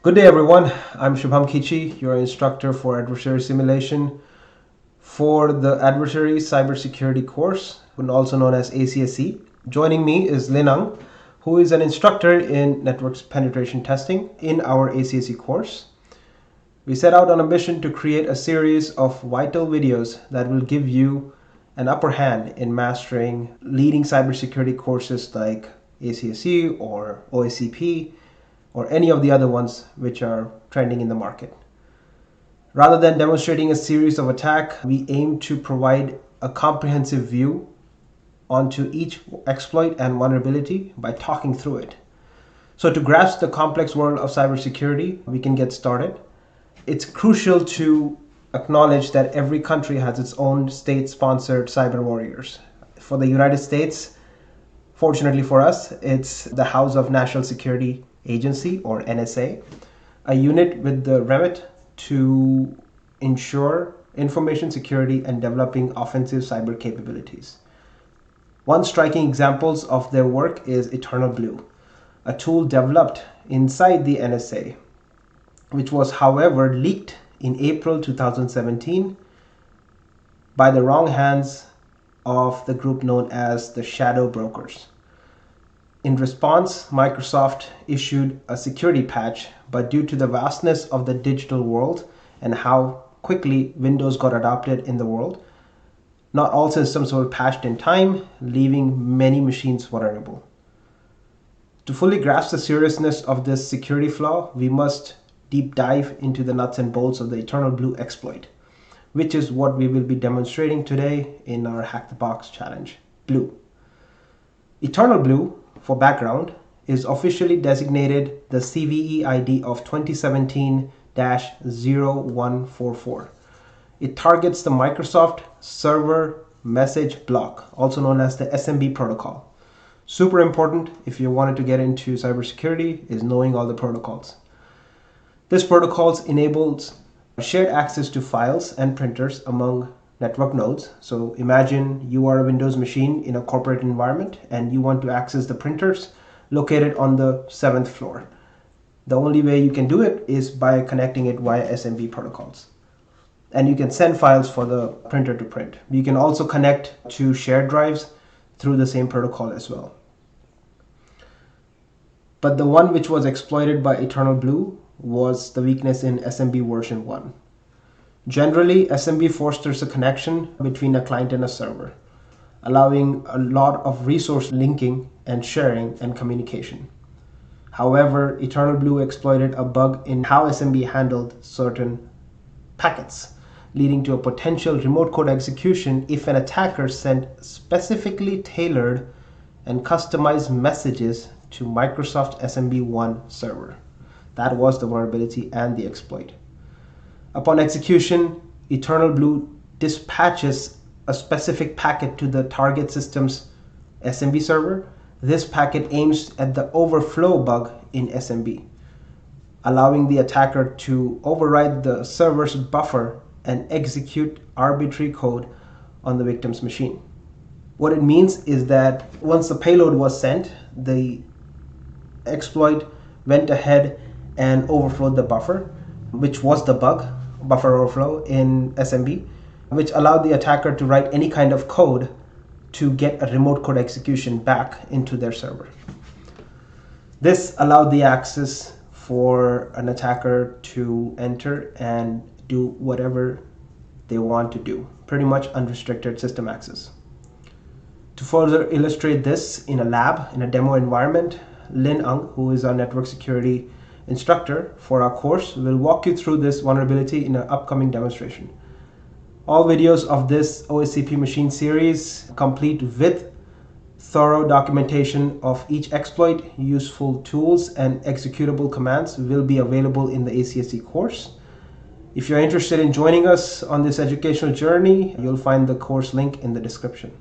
Good day, everyone. I'm Shubham Kichi, your instructor for adversary simulation for the Adversary Cybersecurity course, also known as ACSC. Joining me is Linang, who is an instructor in network penetration testing in our ACSC course. We set out on a mission to create a series of vital videos that will give you an upper hand in mastering leading cybersecurity courses like ACSC or OSCP or any of the other ones which are trending in the market. Rather than demonstrating a series of attacks, we aim to provide a comprehensive view onto each exploit and vulnerability by talking through it. So to grasp the complex world of cybersecurity, we can get started. It's crucial to acknowledge that every country has its own state-sponsored cyber warriors. For the United States, fortunately for us, it's the House of National Security Agency, or NSA, a unit with the remit to ensure information security and developing offensive cyber capabilities. One striking example of their work is EternalBlue, a tool developed inside the NSA, which was, however, leaked in April 2017 by the wrong hands of the group known as the Shadow Brokers. In response, Microsoft issued a security patch, but due to the vastness of the digital world and how quickly Windows got adopted in the world, not all systems were patched in time, leaving many machines vulnerable. To fully grasp the seriousness of this security flaw, we must deep dive into the nuts and bolts of the EternalBlue exploit, which is what we will be demonstrating today in our Hack the Box challenge, Blue. EternalBlue, for background, is officially designated the CVE ID of 2017-0144. It targets the Microsoft Server Message Block, also known as the SMB protocol. Super important if you wanted to get into cybersecurity is knowing all the protocols. This protocol enables shared access to files and printers among network nodes. So imagine you are a Windows machine in a corporate environment and you want to access the printers located on the 7th floor. The only way you can do it is by connecting it via SMB protocols. And you can send files for the printer to print. You can also connect to shared drives through the same protocol as well. But the one which was exploited by EternalBlue was the weakness in SMB version 1. Generally, SMB fosters a connection between a client and a server, allowing a lot of resource linking and sharing and communication. However, EternalBlue exploited a bug in how SMB handled certain packets, leading to a potential remote code execution if an attacker sent specifically tailored and customized messages to Microsoft SMB1 server. That was the vulnerability and the exploit. Upon execution, EternalBlue dispatches a specific packet to the target system's SMB server. This packet aims at the overflow bug in SMB, allowing the attacker to override the server's buffer and execute arbitrary code on the victim's machine. What it means is that once the payload was sent, the exploit went ahead and overflowed the buffer, which was the bug, buffer overflow in SMB, which allowed the attacker to write any kind of code to get a remote code execution back into their server. This allowed the access for an attacker to enter and do whatever they want to do, pretty much unrestricted system access. To further illustrate this in a lab, in a demo environment, Lin Ang, who is our network security instructor for our course, will walk you through this vulnerability in an upcoming demonstration. All videos of this OSCP machine series, complete with thorough documentation of each exploit, useful tools, and executable commands, will be available in the ACSC course. If you're interested in joining us on this educational journey, you'll find the course link in the description.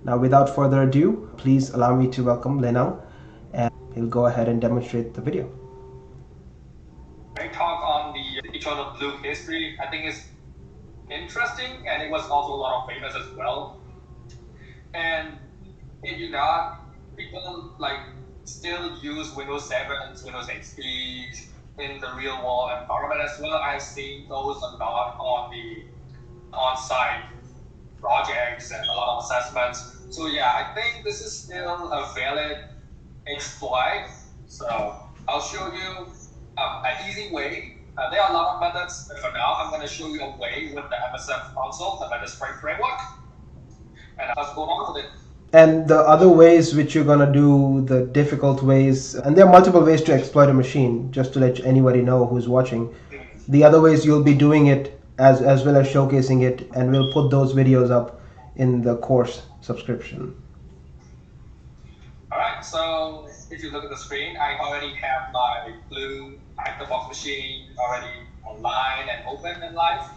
Now, without further ado, please allow me to welcome Lenang, and he'll go ahead and demonstrate the video. I talk on the EternalBlue history. I think it's interesting, and it was also a lot of famous as well. And if you not, people like still use Windows 7, Windows XP, in the real world environment as well. I've seen those a lot on the on-site projects and a lot of assessments. So yeah, I think this is still a valid exploit. So I'll show you an easy way. There are a lot of methods, but for now, I'm going to show you a way with the MSF console, the method framework, and let's go on with it. And the other ways which you're gonna do, the difficult ways, and there are multiple ways to exploit a machine, just to let anybody know who's watching. The other ways you'll be doing it as well as showcasing it, and we'll put those videos up in the course subscription. Alright, so if you look at the screen, I already have my blue out-of-the-box machine already online and open and live.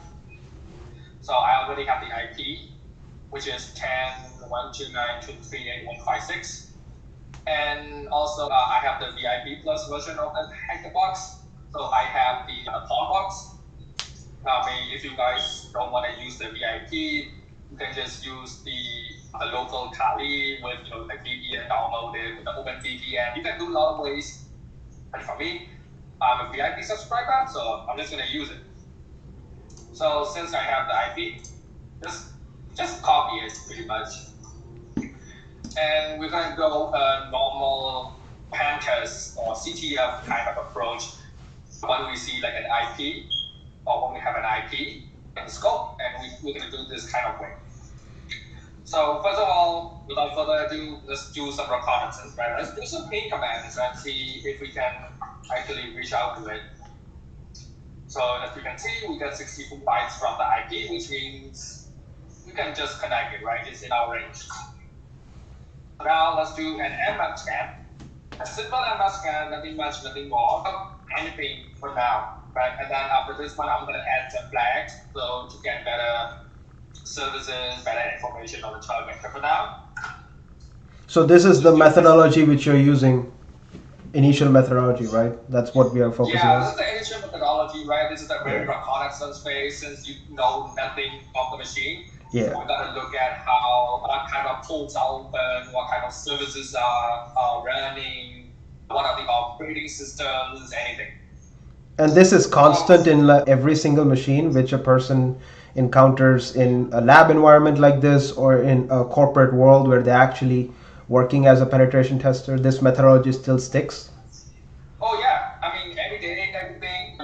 So I already have the IP, which is 10.129.238.156. And also I have the VIP Plus version of the Hack-the-Box. So I have the pawn box. I mean, if you guys don't want to use the VIP, you can just use the local Kali with the VPN downloaded with the Open VPN. You can do a lot of ways. But for me, I'm a VIP subscriber, so I'm just going to use it. So since I have the IP, just copy it pretty much. And we're going to go a normal pentest or CTF kind of approach when we see like an IP or when we have an IP in scope, and we're going to do this kind of way. So first of all, without further ado, let's do some reconnaissance, right? Let's do some ping commands and see if we can actually reach out to it. So as you can see, we get 64 bytes from the IP, which means we can just connect it, right? It's in our range. Now let's do an nmap scan. A simple nmap scan, nothing much, nothing more, anything for now, right? And then after this one, I'm going to add some flags so to get better services, better information on the target. But for now. So this is the methodology which you're using, initial methodology, right? That's what we are focusing on. Yeah, this is the initial methodology, right? This is a very reconnaissance phase since you know nothing of the machine. Yeah. We got to look at what kind of ports are open, what kind of services are running, what are the operating systems, anything. And this is constant in every single machine which a person encounters in a lab environment like this or in a corporate world where they're actually working as a penetration tester. This methodology still sticks. Oh yeah, I mean every day, everything,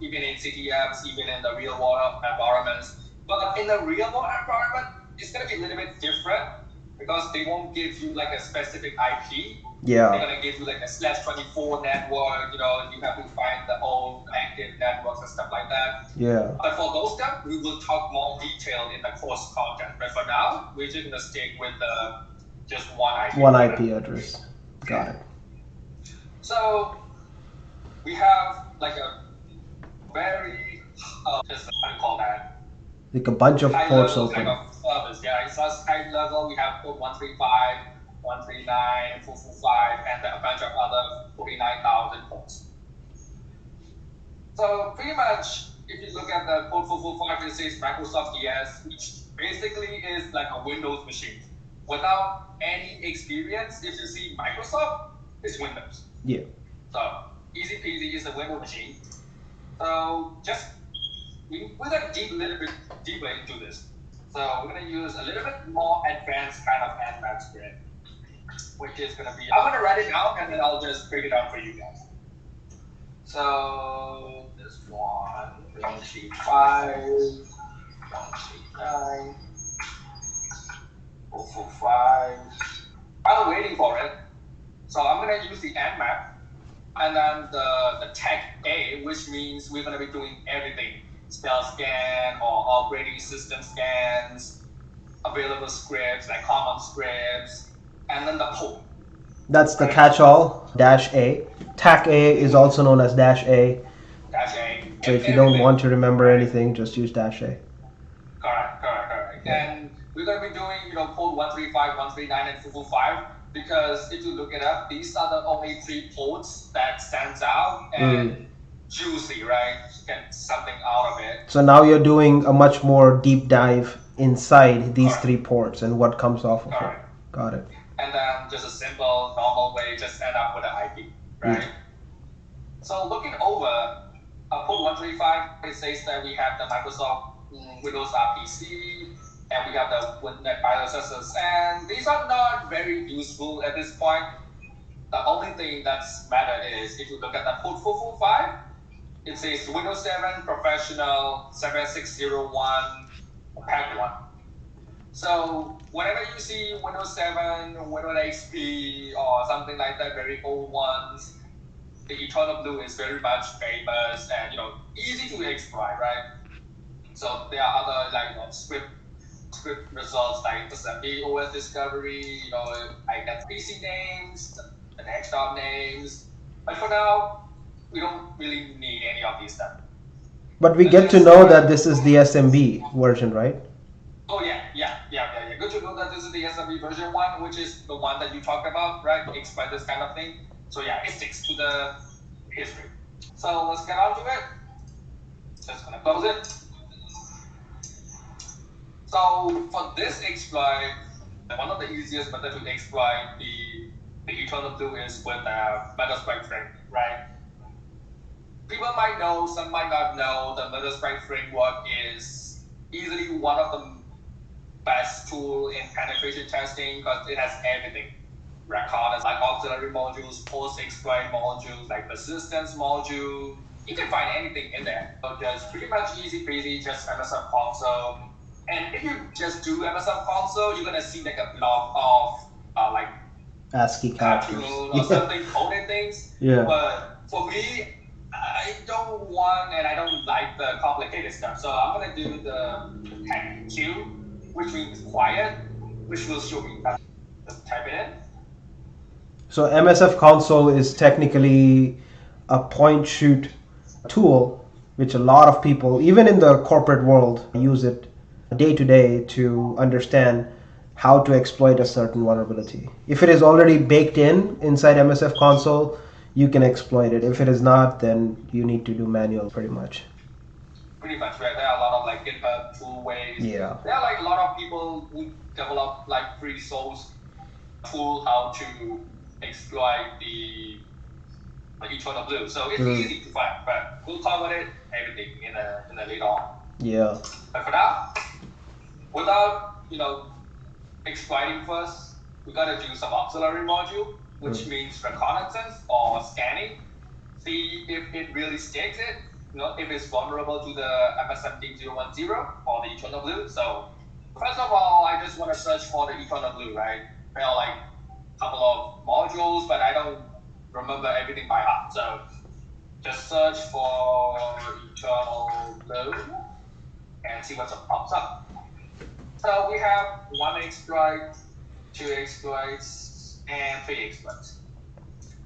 even in CTFs, even in the real world environments. But in the real world environment, it's going to be a little bit different because they won't give you like a specific IP. Yeah. They're going to give you like a /24 network, you have to find the old active networks and stuff like that. Yeah. But for those stuff, we will talk more detail in the course content. But for now, we're just going to stick with just one IP. One IP address. Got it. So we have like a very, how do you call that? Like a bunch of ports open. Kind of service. Yeah, it's just high level. We have port 135, 139, 445, and a bunch of other 49,000 ports. So pretty much, if you look at the port 445, it says Microsoft ES, which basically is like a Windows machine. Without any experience, if you see Microsoft, it's Windows. Yeah. So easy peasy is a Windows machine. So we're going to dig a little bit deeper into this. So we're going to use a little bit more advanced kind of nmap script, which is going to be, I'm going to write it down and then I'll just break it down for you guys. So this one, 135, 139, 445. I'm waiting for it. So I'm going to use the nmap and then the tag A, which means we're going to be doing everything. Spell scan or operating system scans, available scripts like common scripts, and then the port. That's the catch-all, -A. Tag A is also known as -A. -A. So if you don't want to remember anything, just use -A. Correct. Yeah. And we're going to be doing, port 135, 139, and 445 because if you look it up, these are the only 3 ports that stands out and juicy, right? Get something out of it. So now you're doing a much more deep dive inside these 3 ports and what comes off of it. Got it. And then just a simple, normal way, just end up with an IP, right? So looking over port 135, it says that we have the Microsoft Windows RPC, and we have the WinNet bioaccessors, and these are not very useful at this point. The only thing that's matter is if you look at the port 445, it says Windows 7 Professional 7601 Pack 1. So whenever you see Windows 7, Windows XP, or something like that, very old ones, the EternalBlue is very much famous and easy to exploit, right? So there are other script results like the OS discovery. I get PC names, the desktop names, but for now we don't really need any of these stuff. But we get to know that this is the SMB version, right? Oh yeah. Good to know that this is the SMB version 1, which is the one that you talked about, right? To exploit this kind of thing. So yeah, it sticks to the history. So let's get on to it. Just gonna close it. So for this exploit, one of the easiest methods to exploit the EternalBlue is with Metasploit framework, right? People might know, some might not know, the Metasploit framework is easily one of the best tool in penetration testing because it has everything. Records like auxiliary modules, post-exploit modules, like persistence module. You can find anything in there. So just pretty much easy breezy, just MSF console. And if you just do MSF console, you're gonna see like a block of ASCII characters or something coded things. Yeah. But for me, I don't want and I don't like the complicated stuff. So I'm gonna do the tag Q, which means quiet, which will show me that. Just type it in. So MSF console is technically a point shoot tool, which a lot of people, even in the corporate world, use it day to day to understand how to exploit a certain vulnerability. If it is already baked inside MSF console, you can exploit it. If it is not, then you need to do manual pretty much. Pretty much, right? There are a lot of GitHub tool ways. Yeah. There are a lot of people who develop free source tool how to exploit the EternalBlue. So it's easy to find, but we'll talk about it everything in a later on. Yeah. But for now, without exploiting first, we gotta do some auxiliary module, which means reconnaissance or scanning. See if it really sticks it. If it's vulnerable to the MSMD010 or the EternalBlue. So first of all, I just want to search for the EternalBlue, right? There are a couple of modules, but I don't remember everything by heart. So just search for EternalBlue and see what pops up. So we have 1 exploit, 2 exploits, and 3 exploits.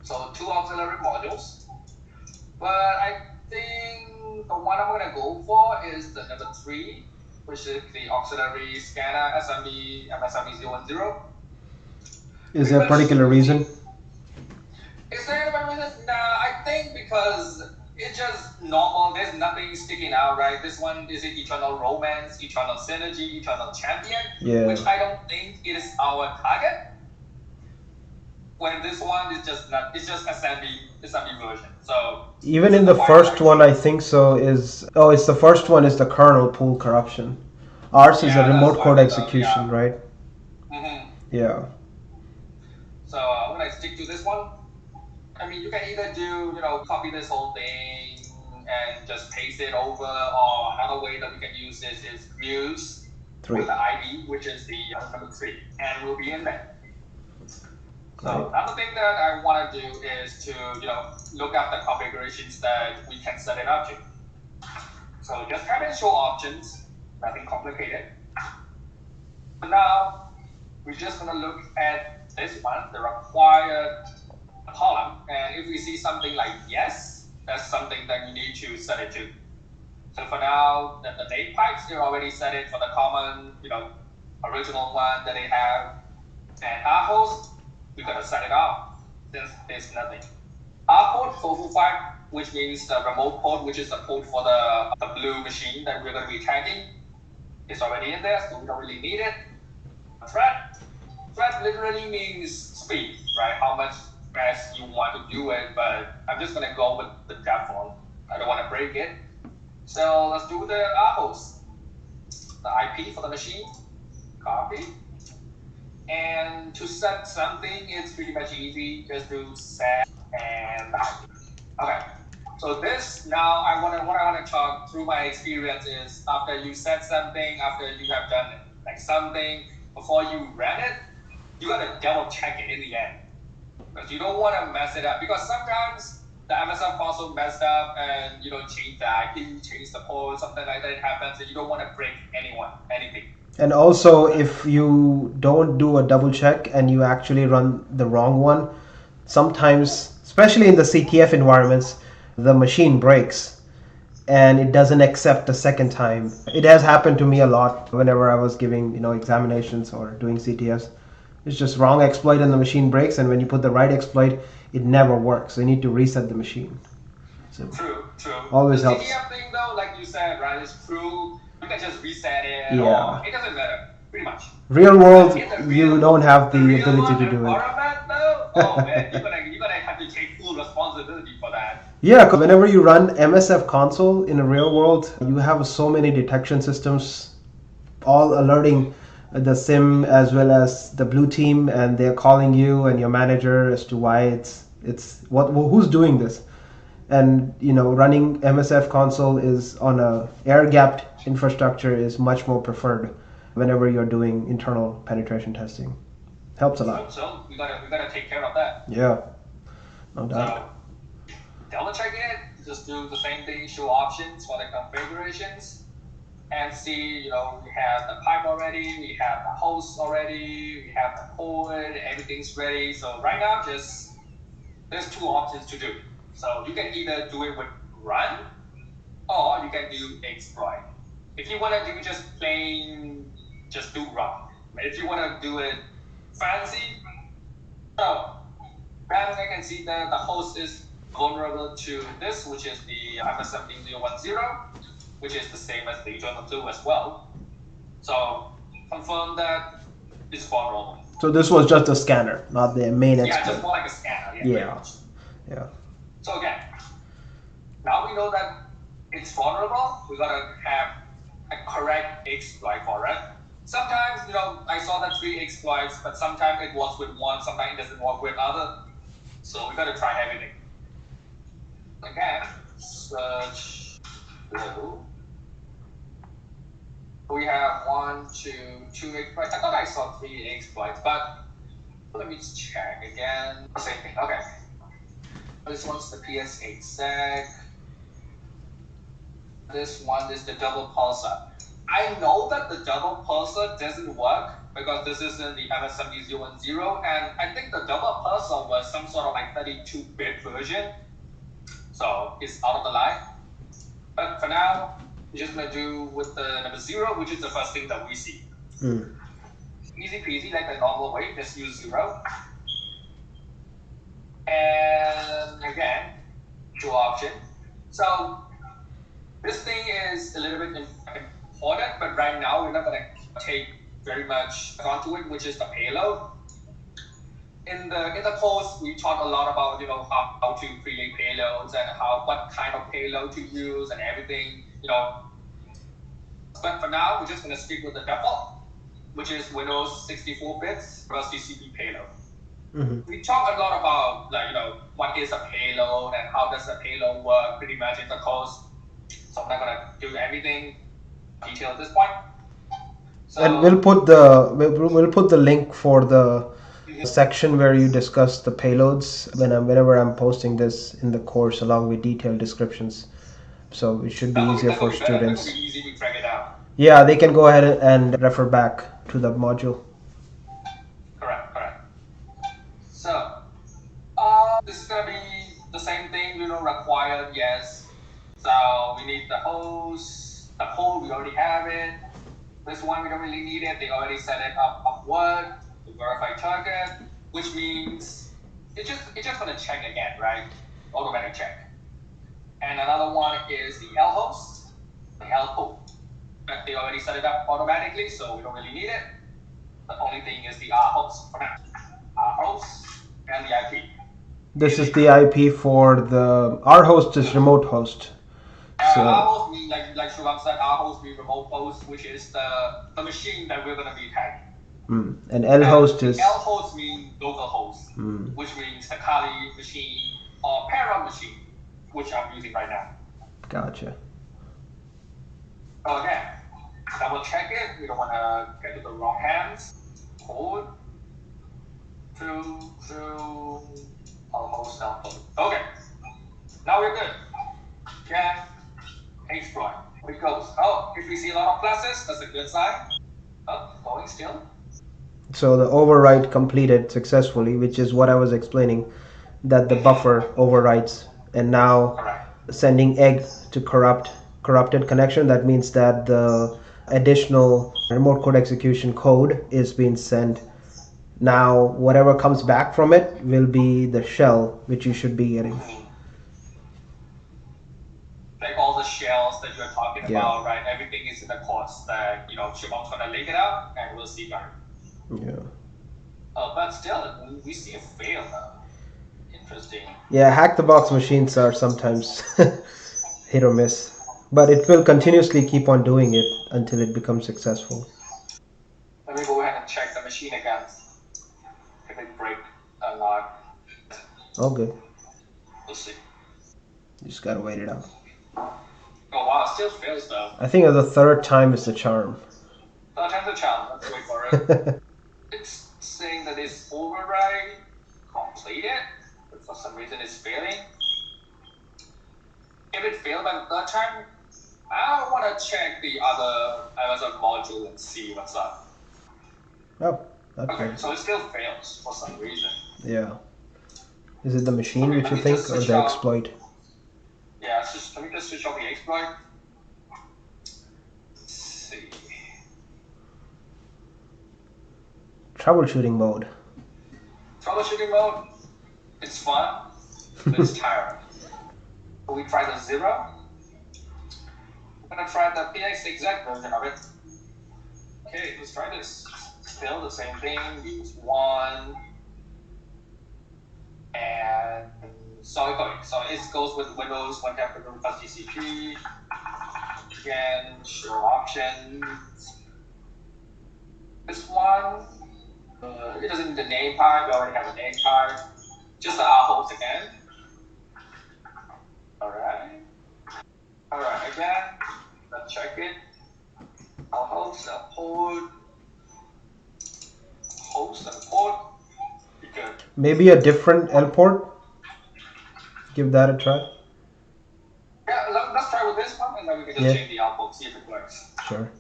So 2 auxiliary modules. But I think the one I'm going to go for is the number 3, which is the auxiliary scanner SMB MSMB010. Is there a particular reason? Is there a reason? Nah, I think because it's just normal. There's nothing sticking out, right? This one is an Eternal Romance, Eternal Synergy, Eternal Champion, which I don't think it is our target. When this one is just not, it's just SMB version. So even in the first one, I think so. It's the first one is the kernel pool corruption. Ours is a remote code execution, right? Mm-hmm. Yeah. So I'm gonna stick to this one. I mean, you can either do, copy this whole thing and just paste it over, or another way that we can use this is use with the ID, which is the number 3, and we'll be in there. So another thing that I want to do is to, look at the configurations that we can set it up to. So just type in show options, nothing complicated. So now we're just going to look at this one, the required column, and if we see something like yes, that's something that you need to set it to. So for now, the date pipes, they already set it for the common, original one that they have. And our host, we gotta set it up since there's nothing. Our port 445, which means the remote port, which is the port for the blue machine that we're gonna be tagging, is already in there, so we don't really need it. Thread literally means speed, right? How much as you want to do it, but I'm just gonna go with the default. I don't want to break it. So let's do the host, the IP for the machine, copy. And to set something, it's pretty much easy. Just do set and the IP. Okay. So this now what I want to talk through my experience is after you set something, after you have done like something, before you run it, you gotta double check it in the end. Because you don't want to mess it up. Because sometimes the MSF console messed up and change the IP, change the port, something like that happens, and you don't want to break anything. And also, if you don't do a double check and you actually run the wrong one, sometimes, especially in the CTF environments, the machine breaks and it doesn't accept the second time. It has happened to me a lot whenever I was giving examinations or doing CTFs. It's just wrong exploit and the machine breaks, and when you put the right exploit, it never works. So you need to reset the machine. So True. always the helps. CTF thing though, like you said, right, is true. You can just reset it. Yeah. Or it doesn't matter, pretty much. Real world, In the you don't have the real ability to do it. environment, though, oh man, you're gonna have to take full responsibility for that. Yeah, because whenever you run MSF console in a real world, you have so many detection systems all alerting the SIM as well as the blue team, and they're calling you and your manager as to why who's doing this. And running MSF console is on a air-gapped infrastructure is much more preferred whenever you're doing internal penetration testing. Helps a lot. So we gotta take care of that. Yeah, no doubt. So double check it. Just do the same thing. Show options for the configurations, and see. We have the pipe already. We have the host already. We have the port. Everything's ready. So right now, there's two options to do. So you can either do it with run, or you can do exploit. If you want to do just plain, just do run. But if you want to do it fancy, so as I can see that the host is vulnerable to this, which is the MS17010, which is the same as the EternalBlue as well. So confirm that it's vulnerable. So this was just a scanner, not the main exploit. Yeah, just more like a scanner. Yeah. So again, now we know that it's vulnerable. We gotta have a correct exploit for it. Sometimes, I saw the 3 exploits, but sometimes it works with one, sometimes it doesn't work with other. So we gotta try everything. Again, search blue. We have 2 exploits. I thought I saw 3 exploits, but let me just check again. Same thing. Okay. This one's the PS8sec. This one is the double pulsar. I know that the double pulsar doesn't work because this isn't the MS17010, and I think the double pulsar was some sort of like 32-bit version. So it's out of the line. But for now, we're just gonna do with the number 0, which is the first thing that we see. Easy peasy, like the normal way, just use 0. And again, show option. So this thing is a little bit important, but right now we're not gonna take very much onto it, which is the payload. In the post, we talk a lot about how to create payloads and what kind of payload to use and everything. But for now, we're just gonna stick with the default, which is Windows 64 bits plus TCP payload. We talk a lot about what is a payload and how does a payload work pretty much in the course. So I'm not gonna do everything detail at this point. So, and we'll put the link for the section where you discuss the payloads whenever I'm posting this in the course along with detailed descriptions. So it should be easier for students. That'll be easy to track it out. Yeah, they can go ahead and refer back to the module. Correct. So this is gonna be the same thing, required, yes. So we need the host, the port, we already have it. This one we don't really need it. They already set it up upward to verify target, which means it's just gonna check again, right? Automatic check. And another one is the L host, the L port. But they already set it up automatically, so we don't really need it. The only thing is the R host for now. R host and the IP. This is the IP for our host is remote host. So our host means like Shubham said, our host means remote host, which is the machine that we're gonna be tagging. And L host is L host means local host, which means the Kali machine or parent machine, which I'm using right now. Gotcha. So again, double check it. We don't want to get to the wrong hands. Code to our host download. Okay, now we're good. Can exploit. It goes. Oh, if we see a lot of classes, that's a good sign. Oh, going still. So the override completed successfully, which is what I was explaining, that the buffer overwrites, and now sending egg to corrupted connection. That means that the additional remote code execution code is being sent. Now whatever comes back from it will be the shell which you should be getting. Like all the shells that you're talking about, right? Everything is in the course that Shubham's gonna link it up, and we'll see better. Yeah. But still, we see a fail though. Interesting. Yeah, hack the box machines are sometimes hit or miss, but it will continuously keep on doing it until it becomes successful. Let me go ahead and check the machine again. If it break or not. All good. We'll see. You just gotta wait it out. Oh wow, it still fails though. I think the third time is the charm. Third time's the charm. Let's wait for it. It's saying that it's override completed, but for some reason it's failing. If it failed by the third time, I want to check the other Amazon module and see what's up. Oh, okay. So it still fails for some reason. Yeah. Is it the machine which you think, or the exploit? Yeah, let me just switch off the exploit. Let's see. Troubleshooting mode. Troubleshooting mode. It's fun, but it's tiring. So we try the 0. I'm gonna try the PX exact version of it. Okay, let's try this. Still the same thing. Use 1. And so it goes with Windows 1 plus GCP. Again, show options. This one, it doesn't need the name part. We already have a name part. Just the host again. Alright, again, let's check it. Our host, a port. Host, a port. Good. Maybe a different L port? Give that a try. Yeah, let's try with this one, and then we can just change the output, see if it works. Sure.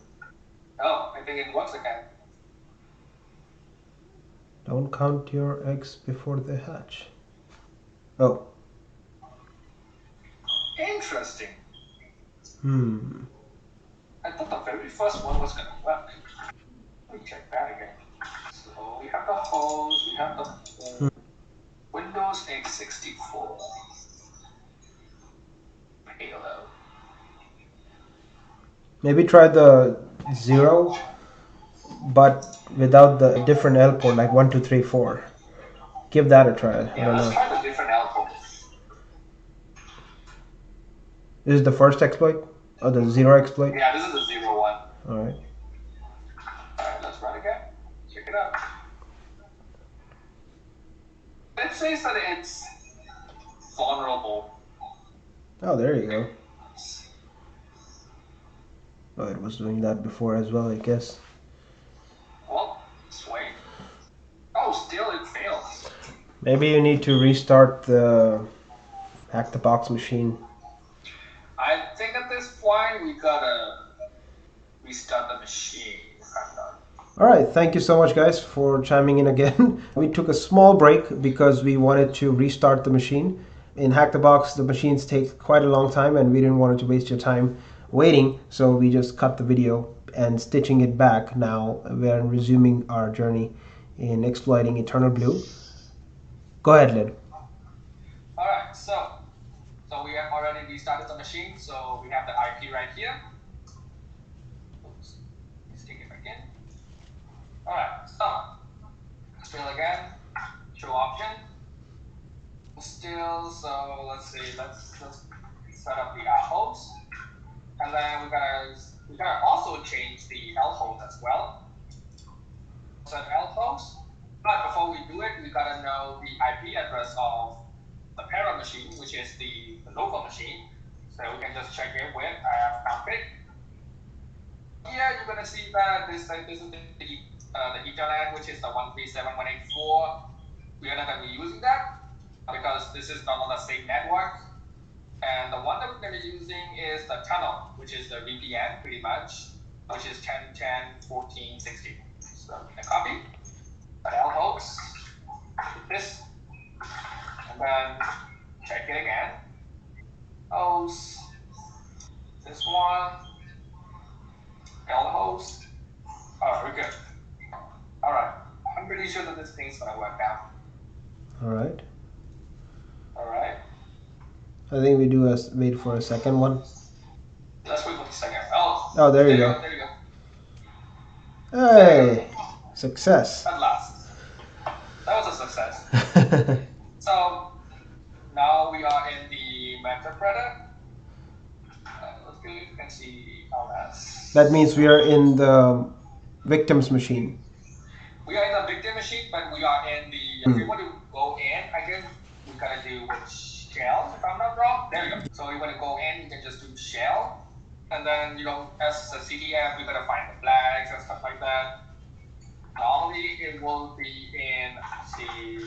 Oh, I think it works again. Don't count your eggs before they hatch. Oh. Interesting. I thought the very first one was going to work. Let me check that again. So we have the host, we have the Windows x64 payload. Maybe try the 0, but without the different L port, like 1, 2, 3, 4. Give that a try. Yeah, let's try the different L port. This is the first exploit? Or the 0 exploit? Yeah, this is the 0 one. Alright. Alright, let's run again. Check it out. It says that it's vulnerable. Oh, there you go. Oh, it was doing that before as well, I guess. Well, sweet. Oh, still it fails. Maybe you need to restart the hack the box machine. I think at this point we gotta restart the machine. Alright, thank you so much guys for chiming in again. We took a small break because we wanted to restart the machine. In Hack the Box, the machines take quite a long time and we didn't want to waste your time waiting, so we just cut the video and stitching it back. Now we're resuming our journey in exploiting EternalBlue. Go ahead, Lid. Alright, so we have already restarted the machine, so we have the IP right here. Oops, let's take it back in. Alright, so still again, show option. Still, so let's see, let's set up the out host, and then we gotta also change the L host as well. Set L host, but before we do it, we gotta know the IP address of the parent machine, which is the local machine. So we can just check it with config. Here you're gonna see that this is the Ethernet, which is the 137.184. We are not gonna be using that because this is not on the same network. And the one that we're going to be using is the tunnel, which is the VPN pretty much, which is 10.10.14.16. So I'm going to copy the L host, this, and then check it again. Host, this one, L host. Oh, we're good. All right. I'm pretty sure that this thing's going to work now. All right. All right. I think we do wait for a second one. Let's wait for the second. Oh, there you go. There you go. Hey, success. At last. That was a success. So now we are in the metadata. Let's go. You can see how that's. That means we are in the victim's machine. We are in the victim machine, but we are in the. If you want to go in, I guess we gotta do with shell, if I'm not wrong. There you go. So you want to go in, you can just do shell, and then as a CTF, we gotta find the flags and stuff like that. Normally, it will be in the.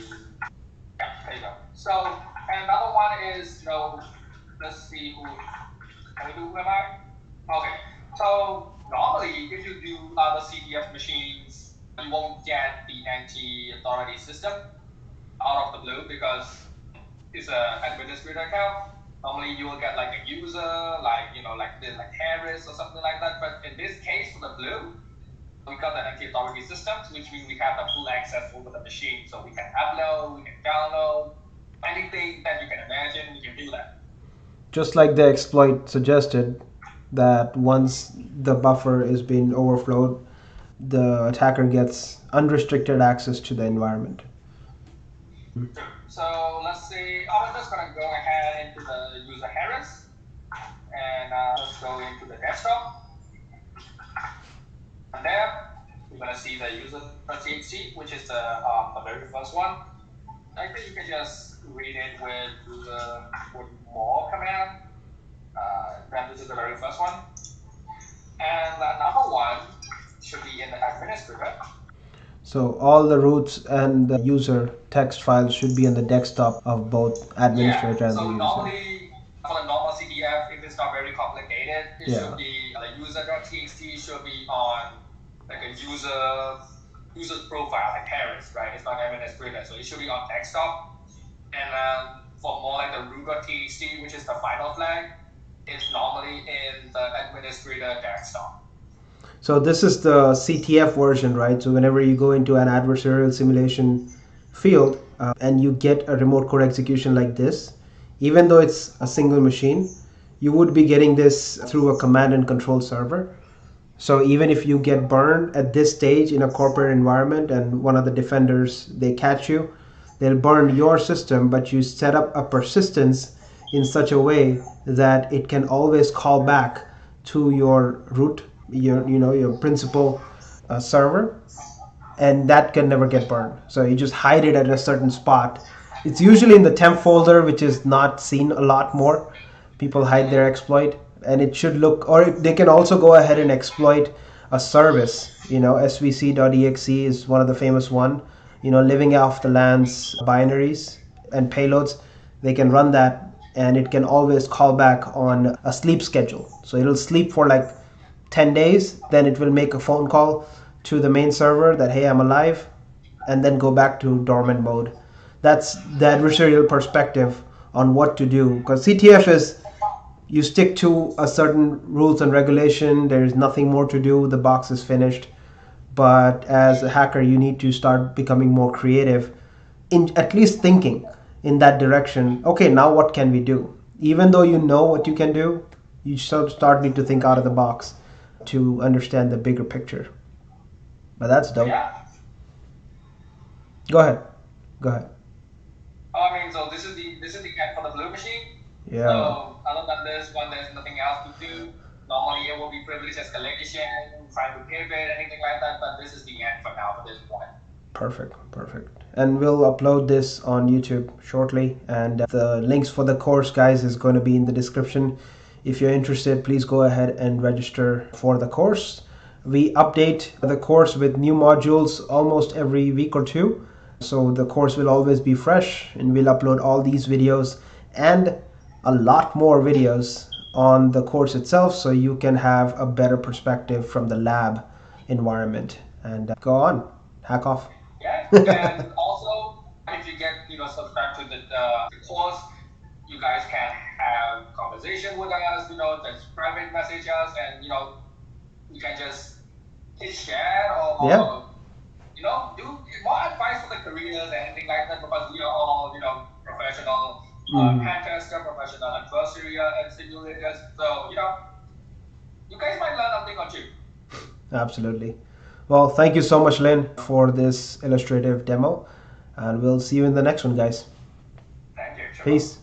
Yeah, there you go. So another one is let's see who. Can we do who am I? Okay. So normally, if you do other CTF machines, you won't get the anti-authority system out of the blue because it's an administrator account. Normally, you will get like a user, like Harris or something like that. But in this case, for the blue, we got the anti-authority systems, which means we have the full access over the machine. So we can upload, we can download, anything that you can imagine, we can do that. Just like the exploit suggested, that once the buffer is being overflowed, the attacker gets unrestricted access to the environment. So let's see, I'm just gonna go ahead into the user Harris, and let's go into the desktop. And there, you're gonna see the user.txt, which is the very first one. I think you can just read it with more command. Then this is the very first one. And another one should be in the administrator. So all the roots and the user text files should be on the desktop of both administrator and the user. So normally, for the normal CDF, if it's not very complicated, it should be the user.txt should be on like a user's profile, like Harris, right? It's not administrator, so it should be on desktop. And for more like the root.txt, which is the final flag, it's normally in the administrator desktop. So this is the CTF version, right? So whenever you go into an adversarial simulation field and you get a remote code execution like this, even though it's a single machine, you would be getting this through a command and control server. So even if you get burned at this stage in a corporate environment and one of the defenders, they catch you, they'll burn your system, but you set up a persistence in such a way that it can always call back to your root, your principal server, and that can never get burned. So you just hide it at a certain spot. It's usually in the temp folder, which is not seen a lot more. People hide their exploit, and it should look, or they can also go ahead and exploit a service. svc.exe is one of the famous one. Living off the land's binaries and payloads, they can run that, and it can always call back on a sleep schedule. So it'll sleep for like 10 days, then it will make a phone call to the main server that, hey, I'm alive, and then go back to dormant mode. That's the adversarial perspective on what to do. Because CTF is, you stick to a certain rules and regulation, there is nothing more to do, the box is finished. But as a hacker, you need to start becoming more creative, in at least thinking in that direction. Okay, now what can we do? Even though you know what you can do, you start need to think out of the box to understand the bigger picture. But that's dope. Yeah. Go ahead. I mean, so this is the this is the end for the blue machine. Yeah. So other than this one, there's nothing else to do. Normally it will be privilege escalation, trying to pivot, anything like that, but this is the end for now for this one. Perfect. And we'll upload this on YouTube shortly, and the links for the course, guys, is going to be in the description. If you're interested, please go ahead and register for the course. We update the course with new modules almost every week or two, so the course will always be fresh, and we'll upload all these videos and a lot more videos on the course itself, so you can have a better perspective from the lab environment. And go on, hack off. Yeah, and also if you get subscribed to the course, you guys can have conversation with us. Just private message us, and you can just hit share or do more advice for the careers and anything like that, because we are all professional pen tester, professional adversarial and simulators. So you guys might learn a thing or two. Absolutely. Well, thank you so much, Lynn, for this illustrative demo, and we'll see you in the next one, guys. Thank you. Peace.